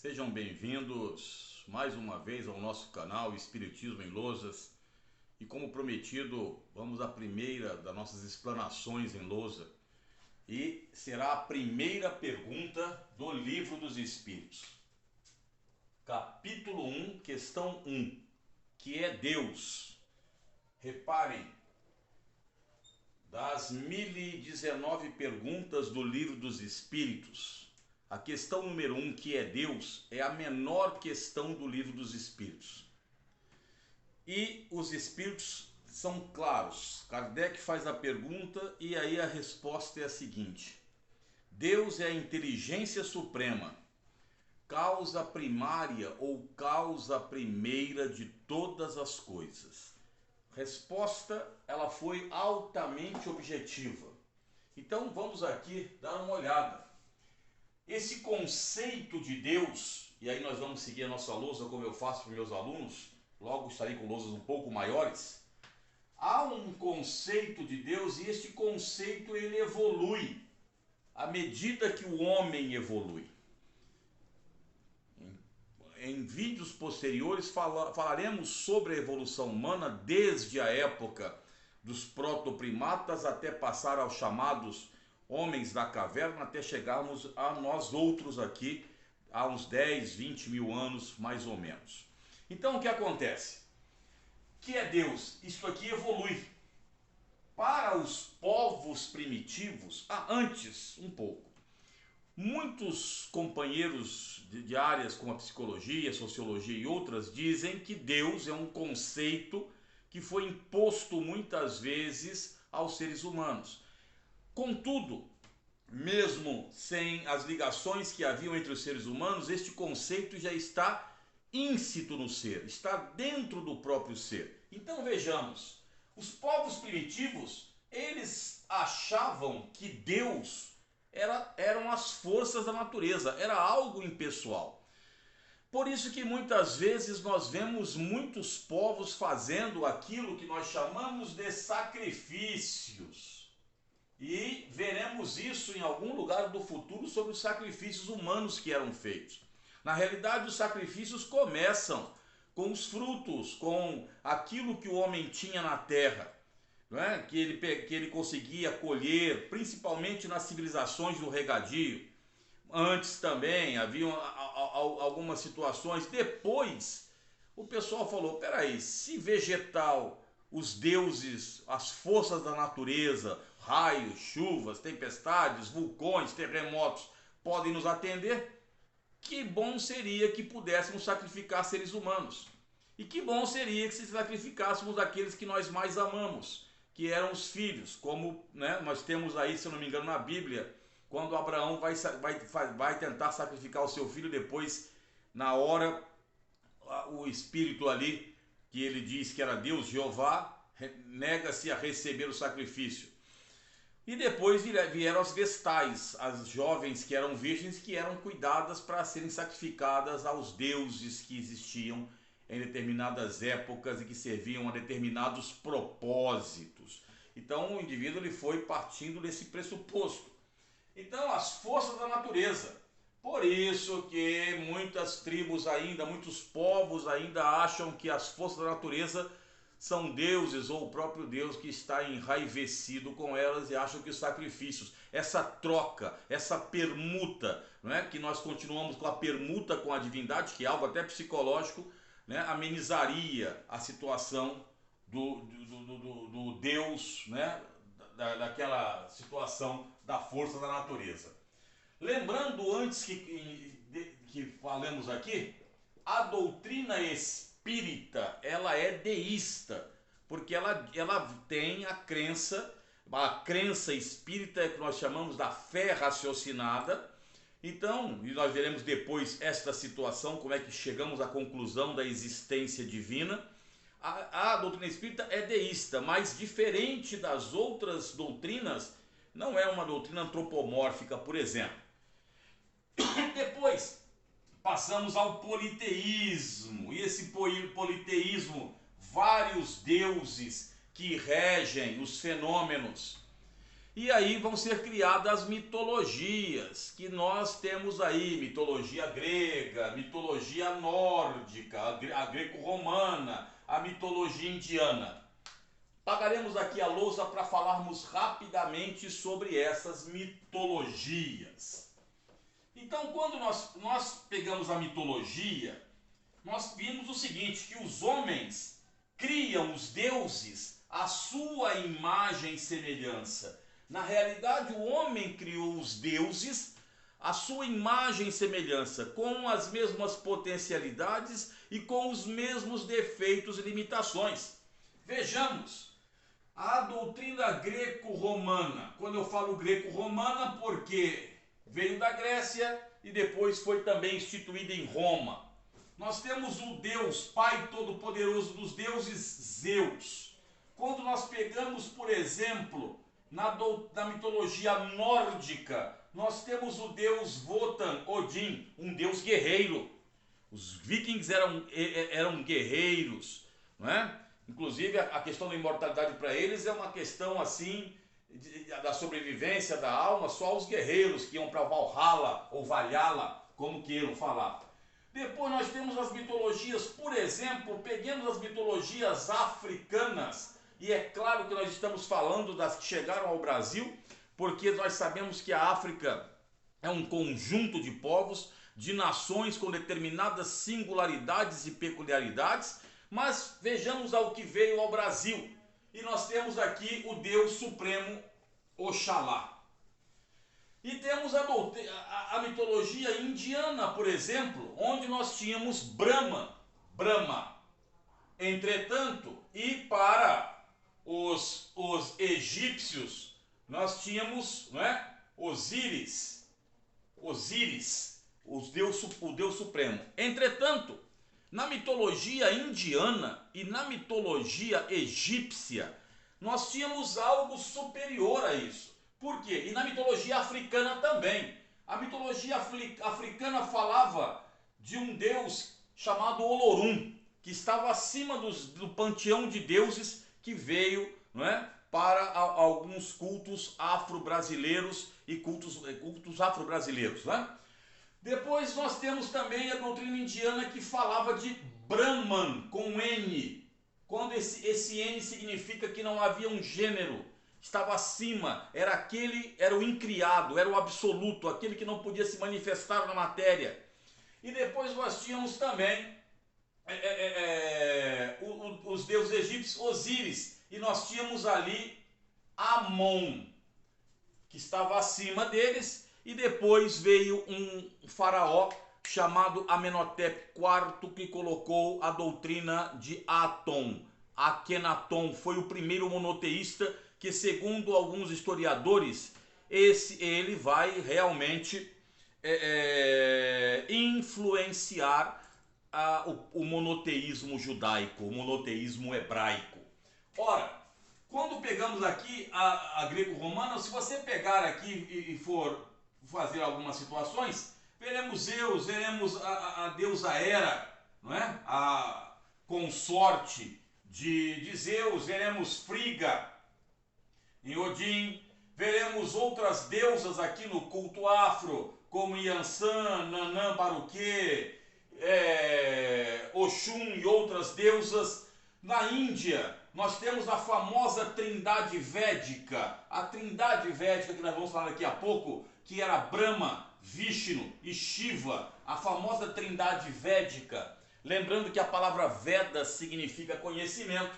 Sejam bem-vindos mais uma vez ao nosso canal Espiritismo em Lousas. E como prometido, vamos à primeira das nossas explanações em lousa. E será a primeira pergunta do Livro dos Espíritos. Capítulo 1, questão 1, que é Deus. Reparem, das 1019 perguntas do Livro dos Espíritos, a questão número 1, que é Deus, é a menor questão do Livro dos Espíritos. E os Espíritos são claros. Kardec faz a pergunta e aí a resposta é a seguinte: Deus é a inteligência suprema, causa primária ou causa primeira de todas as coisas. Resposta, ela foi altamente objetiva. Então vamos aqui dar uma olhada. Esse conceito de Deus, e aí nós vamos seguir a nossa lousa como eu faço para meus alunos, logo estarei com lousas um pouco maiores. Há um conceito de Deus e este conceito ele evolui à medida que o homem evolui. Em vídeos posteriores falaremos sobre a evolução humana desde a época dos protoprimatas até passar aos chamados homens da caverna, até chegarmos a nós outros aqui, há uns 10, 20 mil anos mais ou menos. Então o que acontece? Que é Deus? Isso aqui evolui. Para os povos primitivos, antes um pouco, muitos companheiros de áreas como a psicologia, a sociologia e outras dizem que Deus é um conceito que foi imposto muitas vezes aos seres humanos. Contudo, mesmo sem as ligações que haviam entre os seres humanos, este conceito já está íncito no ser, está dentro do próprio ser. Então vejamos, os povos primitivos, eles achavam que Deus eram as forças da natureza, era algo impessoal. Por isso que muitas vezes nós vemos muitos povos fazendo aquilo que nós chamamos de sacrifícios. E veremos isso em algum lugar do futuro sobre os sacrifícios humanos que eram feitos. Na realidade, os sacrifícios começam com os frutos, com aquilo que o homem tinha na terra, não é? que ele conseguia colher, principalmente nas civilizações do regadio. Antes também haviam algumas situações. Depois, o pessoal falou, peraí, se vegetal, os deuses, as forças da natureza, raios, chuvas, tempestades, vulcões, terremotos podem nos atender, que bom seria que pudéssemos sacrificar seres humanos. E que bom seria que se sacrificássemos aqueles que nós mais amamos, que eram os filhos, como nós temos aí, se eu não me engano, na Bíblia, quando Abraão vai tentar sacrificar o seu filho, depois, na hora, o espírito ali, que ele diz que era Deus, Jeová, nega-se a receber o sacrifício. E depois vieram as vestais, as jovens que eram virgens, que eram cuidadas para serem sacrificadas aos deuses que existiam em determinadas épocas e que serviam a determinados propósitos. Então o indivíduo ele foi partindo desse pressuposto. Então as forças da natureza. Por isso que muitas tribos ainda, muitos povos ainda acham que as forças da natureza são deuses ou o próprio Deus que está enraivecido com elas e acham que os sacrifícios, essa troca, essa permuta, não é? Que nós continuamos com a permuta com a divindade, que é algo até psicológico, né? Amenizaria a situação do Deus, né? Daquela situação da força da natureza. Lembrando antes que falemos aqui, a doutrina espírita, ela é deísta, porque ela tem a crença espírita que nós chamamos da fé raciocinada. Então, e nós veremos depois esta situação, como é que chegamos à conclusão da existência divina. A doutrina espírita é deísta, mas diferente das outras doutrinas, não é uma doutrina antropomórfica, por exemplo. Depois passamos ao politeísmo, e esse politeísmo, vários deuses que regem os fenômenos. E aí vão ser criadas mitologias, que nós temos aí, mitologia grega, mitologia nórdica, a greco-romana, a mitologia indiana. Pagaremos aqui a lousa para falarmos rapidamente sobre essas mitologias. Então, quando nós pegamos a mitologia, nós vimos o seguinte, que os homens criam os deuses à sua imagem e semelhança. Na realidade, o homem criou os deuses à sua imagem e semelhança, com as mesmas potencialidades e com os mesmos defeitos e limitações. Vejamos, a doutrina greco-romana. Quando eu falo greco-romana, porque veio da Grécia e depois foi também instituída em Roma. Nós temos o Deus, Pai Todo-Poderoso dos deuses, Zeus. Quando nós pegamos, por exemplo, na mitologia nórdica, nós temos o deus Wotan, Odin, um deus guerreiro. Os vikings eram guerreiros, não é? Inclusive a questão da imortalidade para eles é uma questão assim da sobrevivência da alma, só os guerreiros que iam para Valhalla ou Valhalla, como queiram falar. Depois nós temos as mitologias, por exemplo, peguemos as mitologias africanas, e é claro que nós estamos falando das que chegaram ao Brasil, porque nós sabemos que a África é um conjunto de povos, de nações com determinadas singularidades e peculiaridades, mas vejamos ao que veio ao Brasil. E nós temos aqui o Deus Supremo, Oxalá. E temos a mitologia indiana, por exemplo, onde nós tínhamos Brahma. Entretanto, e para os egípcios, nós tínhamos, não é, Osíris, o Deus Supremo. Entretanto, na mitologia indiana e na mitologia egípcia, nós tínhamos algo superior a isso. Por quê? E na mitologia africana também. A mitologia africana falava de um deus chamado Olorum, que estava acima do panteão de deuses que veio, não é, para alguns cultos afro-brasileiros e cultos afro-brasileiros, né? Depois nós temos também a doutrina indiana que falava de Brahman, com N, quando esse N significa que não havia um gênero, estava acima, era o incriado, era o absoluto, aquele que não podia se manifestar na matéria. E depois nós tínhamos também os deuses egípcios, Osíris, e nós tínhamos ali Amon, que estava acima deles, e depois veio um faraó chamado Amenhotep IV, que colocou a doutrina de Atom. Akhenaton foi o primeiro monoteísta que, segundo alguns historiadores, ele vai realmente influenciar o monoteísmo judaico, o monoteísmo hebraico. Ora, quando pegamos aqui a greco-romana, se você pegar aqui e for fazer algumas situações, veremos Zeus, veremos a deusa Hera, não é? A consorte de Zeus, veremos Friga em Odin, veremos outras deusas aqui no culto afro, como Yansan, Nanã, Baruquê, Oxum e outras deusas. Na Índia, nós temos a famosa trindade védica, a trindade védica que nós vamos falar daqui a pouco, que era Brahma, Vishnu e Shiva, a famosa trindade védica. Lembrando que a palavra Veda significa conhecimento.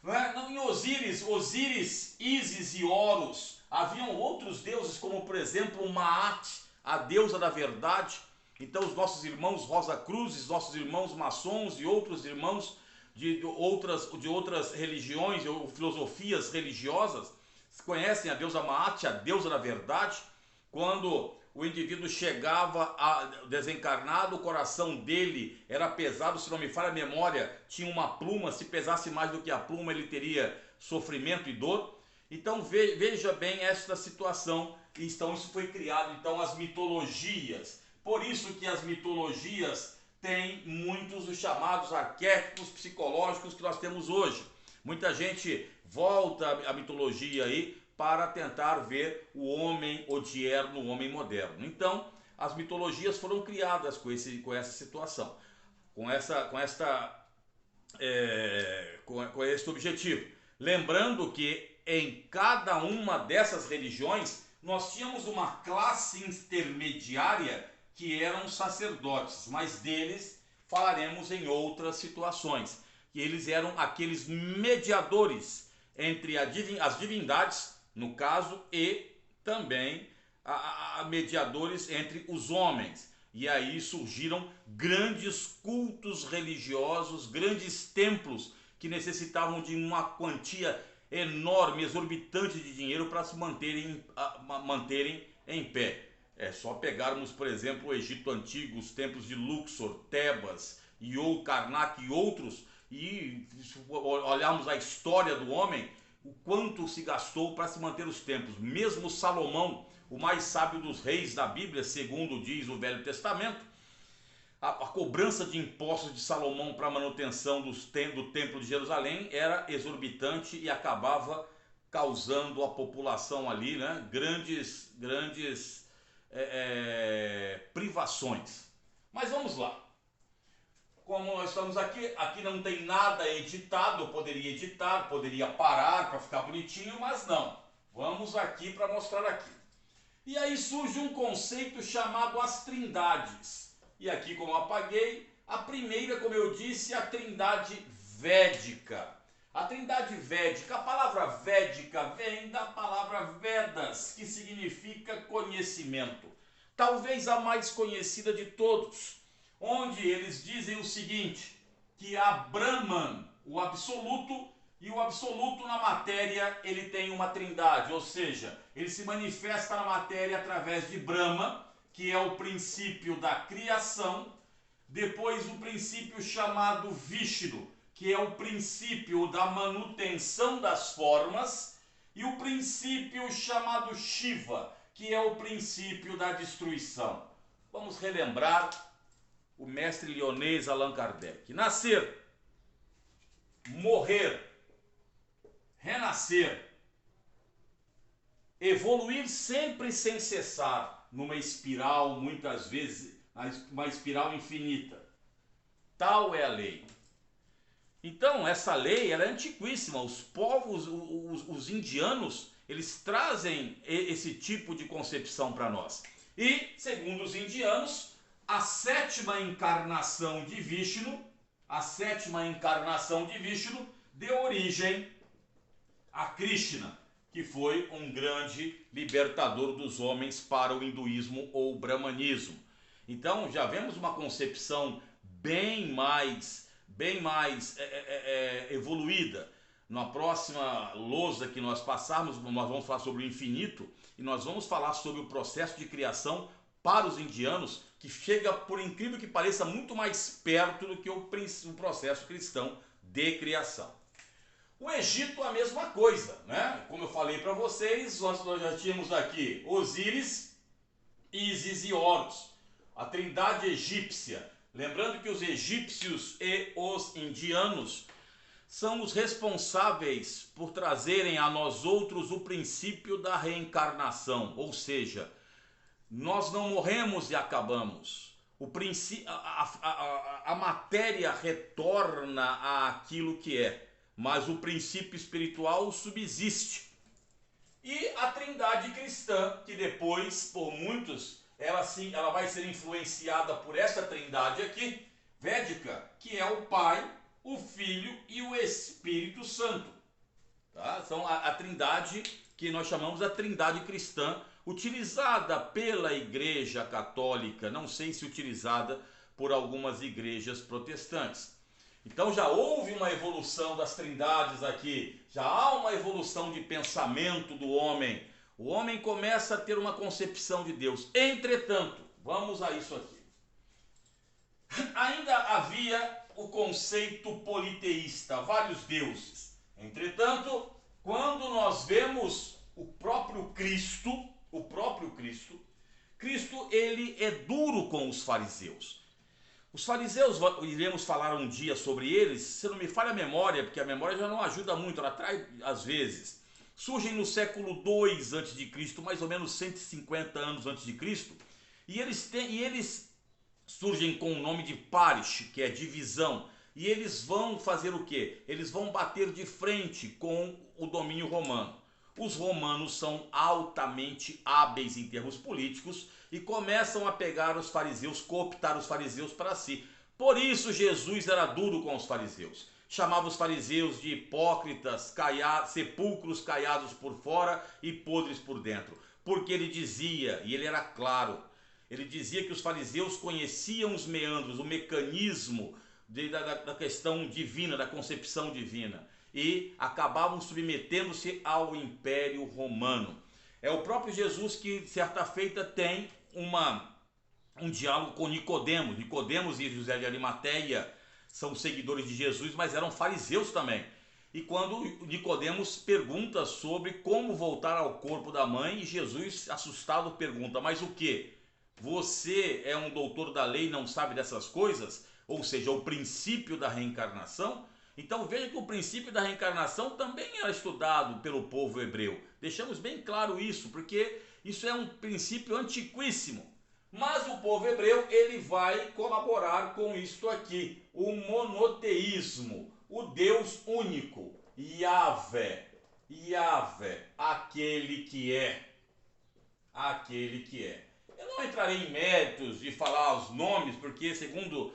Não é? Em Osíris, Ísis e Horus, haviam outros deuses, como por exemplo Maat, a deusa da verdade. Então os nossos irmãos Rosa Cruzes, nossos irmãos maçons e outros irmãos de outras religiões ou filosofias religiosas conhecem a deusa Maat, a deusa da verdade. Quando o indivíduo chegava desencarnado, o coração dele era pesado, se não me falha a memória, tinha uma pluma, se pesasse mais do que a pluma ele teria sofrimento e dor. Então veja bem esta situação, então isso foi criado, então as mitologias. Por isso que as mitologias têm muitos dos chamados arquétipos psicológicos que nós temos hoje. Muita gente volta à mitologia aí para tentar ver o homem odierno, o homem moderno. Então, as mitologias foram criadas com essa situação, com esse objetivo. Lembrando que em cada uma dessas religiões nós tínhamos uma classe intermediária que eram os sacerdotes, mas deles falaremos em outras situações, que eles eram aqueles mediadores entre as divindades, no caso, e também mediadores entre os homens. E aí surgiram grandes cultos religiosos, grandes templos que necessitavam de uma quantia enorme, exorbitante de dinheiro para se manterem em pé. É só pegarmos, por exemplo, o Egito Antigo, os templos de Luxor, Tebas, Io, Karnak e outros, e olharmos a história do homem, o quanto se gastou para se manter os templos. Mesmo Salomão, o mais sábio dos reis da Bíblia, segundo diz o Velho Testamento, a cobrança de impostos de Salomão para a manutenção do templo de Jerusalém era exorbitante e acabava causando à população ali, né, grandes privações. Mas vamos lá. Como nós estamos aqui não tem nada editado. Eu poderia editar, poderia parar para ficar bonitinho, mas não. Vamos aqui para mostrar aqui. E aí surge um conceito chamado as trindades. E aqui, como eu apaguei, a primeira, como eu disse, a trindade védica. A trindade védica, a palavra védica vem da palavra Vedas, que significa conhecimento. Talvez a mais conhecida de todos, onde eles dizem o seguinte, que há Brahman, o absoluto, e o absoluto na matéria ele tem uma trindade, ou seja, ele se manifesta na matéria através de Brahma, que é o princípio da criação, depois o princípio chamado Vishnu, que é o princípio da manutenção das formas, e o princípio chamado Shiva, que é o princípio da destruição. Vamos relembrar o mestre lionês Allan Kardec. Nascer, morrer, renascer, evoluir sempre sem cessar, numa espiral, muitas vezes, uma espiral infinita. Tal é a lei. Então, essa lei ela é antiquíssima. Os povos, os indianos, eles trazem esse tipo de concepção para nós. E, segundo os indianos, a sétima encarnação de Vishnu deu origem a Krishna, que foi um grande libertador dos homens para o hinduísmo ou o brahmanismo. Então já vemos uma concepção bem mais evoluída. Na próxima lousa que nós passarmos, nós vamos falar sobre o infinito e nós vamos falar sobre o processo de criação para os indianos, que chega, por incrível que pareça, muito mais perto do que o processo cristão de criação. O Egito a mesma coisa, né? Como eu falei para vocês, nós já tínhamos aqui Osíris, Ísis e Horus, a trindade egípcia. Lembrando que os egípcios e os indianos são os responsáveis por trazerem a nós outros o princípio da reencarnação, ou seja, nós não morremos e acabamos. A matéria retorna àquilo que é, mas o princípio espiritual subsiste. E a trindade cristã, que depois, por muitos, ela vai ser influenciada por essa trindade aqui, védica, que é o Pai, o Filho e o Espírito Santo. Tá? São a trindade que nós chamamos a trindade cristã, utilizada pela Igreja Católica, não sei se utilizada por algumas igrejas protestantes. Então já houve uma evolução das trindades aqui, já há uma evolução de pensamento do homem. O homem começa a ter uma concepção de Deus. Entretanto, vamos a isso aqui. Ainda havia o conceito politeísta, vários deuses. Entretanto, quando nós vemos o próprio Cristo, Cristo ele é duro com os fariseus. Os fariseus, iremos falar um dia sobre eles, se não me falha a memória, porque a memória já não ajuda muito, ela trai às vezes. surgem no século II a.C., mais ou menos 150 anos antes de Cristo, e eles surgem com o nome de parish, que é divisão, e eles vão fazer o quê? Eles vão bater de frente com o domínio romano. Os romanos são altamente hábeis em termos políticos e começam a pegar os fariseus, cooptar os fariseus para si. Por isso Jesus era duro com os fariseus. Chamava os fariseus de hipócritas, sepulcros caiados por fora e podres por dentro. Porque ele dizia, e ele era claro, ele dizia que os fariseus conheciam os meandros, o mecanismo da questão divina, da concepção divina, e acabavam submetendo-se ao Império Romano. É o próprio Jesus que, certa feita, tem um diálogo com Nicodemos. Nicodemos e José de Arimateia são seguidores de Jesus, mas eram fariseus também. E quando Nicodemos pergunta sobre como voltar ao corpo da mãe, e Jesus, assustado, pergunta: mas o que? Você é um doutor da lei e não sabe dessas coisas? Ou seja, o princípio da reencarnação? Então veja que o princípio da reencarnação também era estudado pelo povo hebreu. Deixamos bem claro isso, porque isso é um princípio antiquíssimo. Mas o povo hebreu, ele vai colaborar com isto aqui, o monoteísmo, o Deus único, Yahvé, aquele que é. Eu não entrarei em méritos de falar os nomes, porque segundo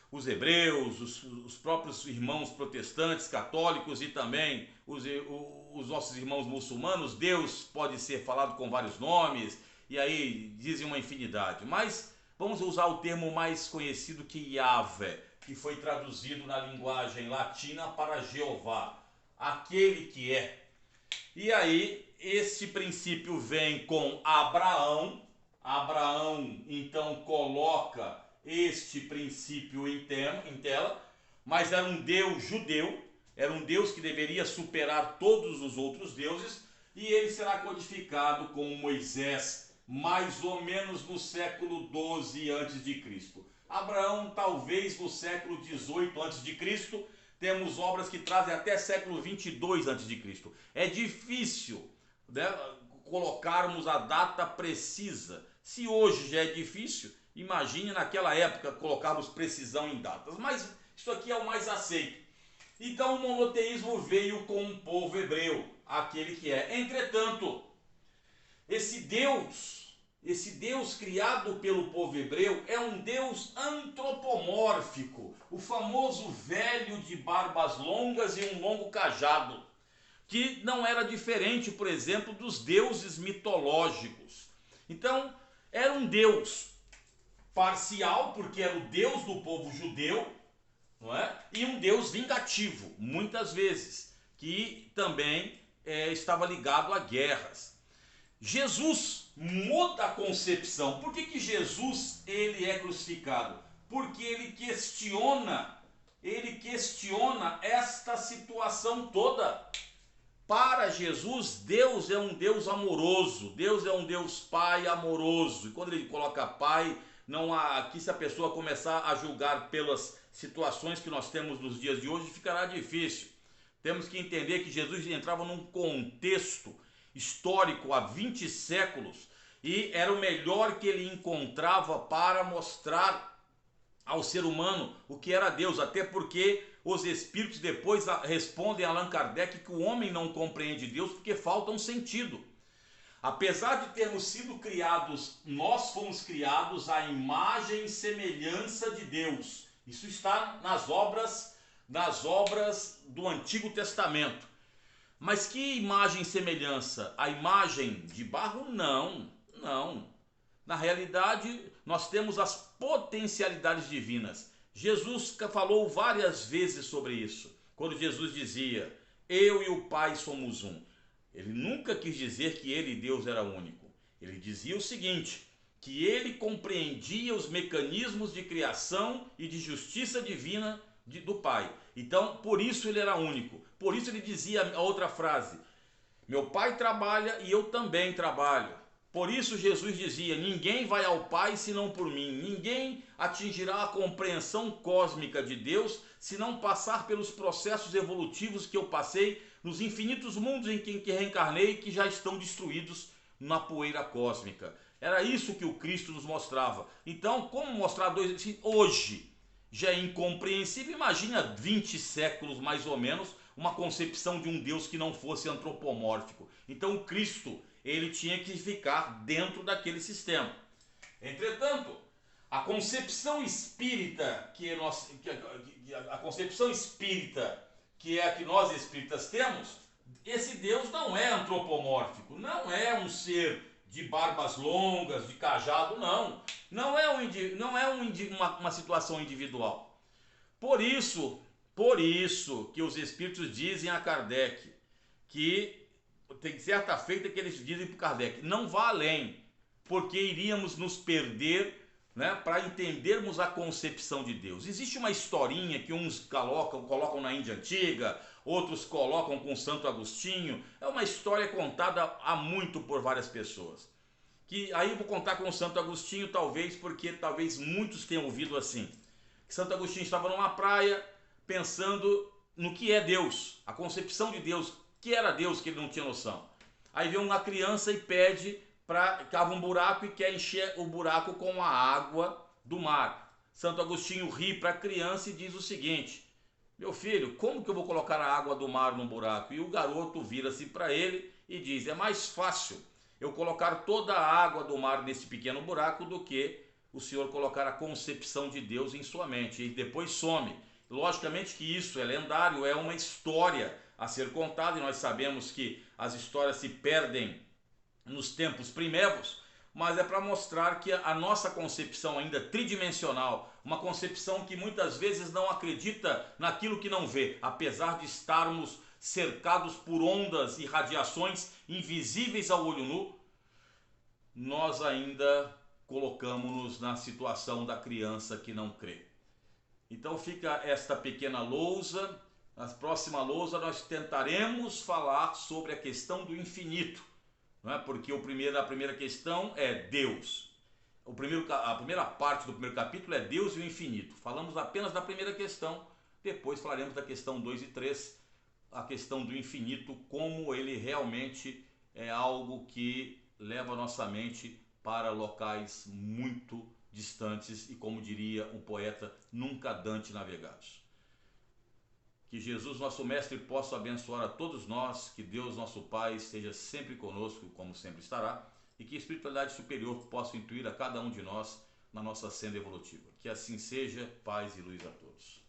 os hebreus, os próprios irmãos protestantes, católicos e também os nossos irmãos muçulmanos, Deus pode ser falado com vários nomes, e aí dizem uma infinidade. Mas vamos usar o termo mais conhecido, que Yahvé, que foi traduzido na linguagem latina para Jeová, aquele que é. E aí este princípio vem com Abraão. Abraão então coloca este princípio em tela, mas era um Deus judeu, era um Deus que deveria superar todos os outros deuses, e ele será codificado com Moisés, mais ou menos no século 12 a.C. Abraão, talvez no século 18 a.C., temos obras que trazem até século 22 a.C. É difícil, né, colocarmos a data precisa. Se hoje já é difícil, imagine naquela época colocarmos precisão em datas. Mas isso aqui é o mais aceito. Então o monoteísmo veio com o povo hebreu, aquele que é. Entretanto, esse Deus criado pelo povo hebreu é um Deus antropomórfico, o famoso velho de barbas longas e um longo cajado, que não era diferente, por exemplo, dos deuses mitológicos. Então, era um Deus parcial, porque era o Deus do povo judeu, não é? E um Deus vingativo, muitas vezes, que também estava ligado a guerras. Jesus muda a concepção. Por que Jesus ele é crucificado? Porque ele questiona esta situação toda. Para Jesus, Deus é um Deus amoroso, Deus é um Deus Pai amoroso. E quando ele coloca Pai, não há aqui, se a pessoa começar a julgar pelas situações que nós temos nos dias de hoje, ficará difícil. Temos que entender que Jesus entrava num contexto histórico há 20 séculos e era o melhor que ele encontrava para mostrar ao ser humano o que era Deus, até porque os espíritos depois respondem a Allan Kardec que o homem não compreende Deus porque falta um sentido. Apesar de termos sido criados, nós fomos criados à imagem e semelhança de Deus. Isso está nas obras do Antigo Testamento. Mas que imagem e semelhança? A imagem de barro? Não. Na realidade, nós temos as potencialidades divinas. Jesus falou várias vezes sobre isso. Quando Jesus dizia, eu e o Pai somos um. Ele nunca quis dizer que ele, Deus, era único. Ele dizia o seguinte, que ele compreendia os mecanismos de criação e de justiça divina do Pai. Então, por isso ele era único. Por isso ele dizia a outra frase, meu Pai trabalha e eu também trabalho. Por isso Jesus dizia, ninguém vai ao Pai senão por mim. Ninguém atingirá a compreensão cósmica de Deus se não passar pelos processos evolutivos que eu passei nos infinitos mundos em que reencarnei, que já estão destruídos na poeira cósmica. Era isso que o Cristo nos mostrava. Então, como mostrar dois... Hoje já é incompreensível, imagina 20 séculos mais ou menos, uma concepção de um Deus que não fosse antropomórfico. Então o Cristo, ele tinha que ficar dentro daquele sistema. Entretanto, a concepção espírita a concepção espírita que é a que nós espíritas temos, esse Deus não é antropomórfico, não é um ser de barbas longas, de cajado, não. Não é uma situação individual. Por isso que os espíritos dizem a Kardec que tem certa feita que eles dizem para Kardec, não vá além, porque iríamos nos perder, né, para entendermos a concepção de Deus. Existe uma historinha que uns colocam na Índia Antiga, outros colocam com Santo Agostinho. É uma história contada há muito por várias pessoas. Que aí eu vou contar com Santo Agostinho, porque talvez muitos tenham ouvido assim. Santo Agostinho estava numa praia pensando no que é Deus, a concepção de Deus, que era Deus que ele não tinha noção. Aí vem uma criança e pede cava um buraco e quer encher o buraco com a água do mar. Santo Agostinho ri para a criança e diz o seguinte: meu filho, como que eu vou colocar a água do mar no buraco? E o garoto vira-se para ele e diz: é mais fácil eu colocar toda a água do mar nesse pequeno buraco do que o senhor colocar a concepção de Deus em sua mente. E depois some. Logicamente que isso é lendário, é uma história a ser contada, e nós sabemos que as histórias se perdem nos tempos primevos, mas é para mostrar que a nossa concepção ainda tridimensional, uma concepção que muitas vezes não acredita naquilo que não vê, apesar de estarmos cercados por ondas e radiações invisíveis ao olho nu, nós ainda colocamos-nos na situação da criança que não crê. Então fica esta pequena lousa. Na próxima lousa nós tentaremos falar sobre a questão do infinito, não é? Porque a primeira questão é Deus. A primeira parte do primeiro capítulo é Deus e o infinito. Falamos apenas da primeira questão, depois falaremos da questão 2 e 3, a questão do infinito, como ele realmente é algo que leva a nossa mente para locais muito distantes e, como diria o poeta, nunca dantes navegados. Que Jesus, nosso Mestre, possa abençoar a todos nós, que Deus, nosso Pai, esteja sempre conosco, como sempre estará, e que a espiritualidade superior possa intuir a cada um de nós na nossa senda evolutiva. Que assim seja, paz e luz a todos.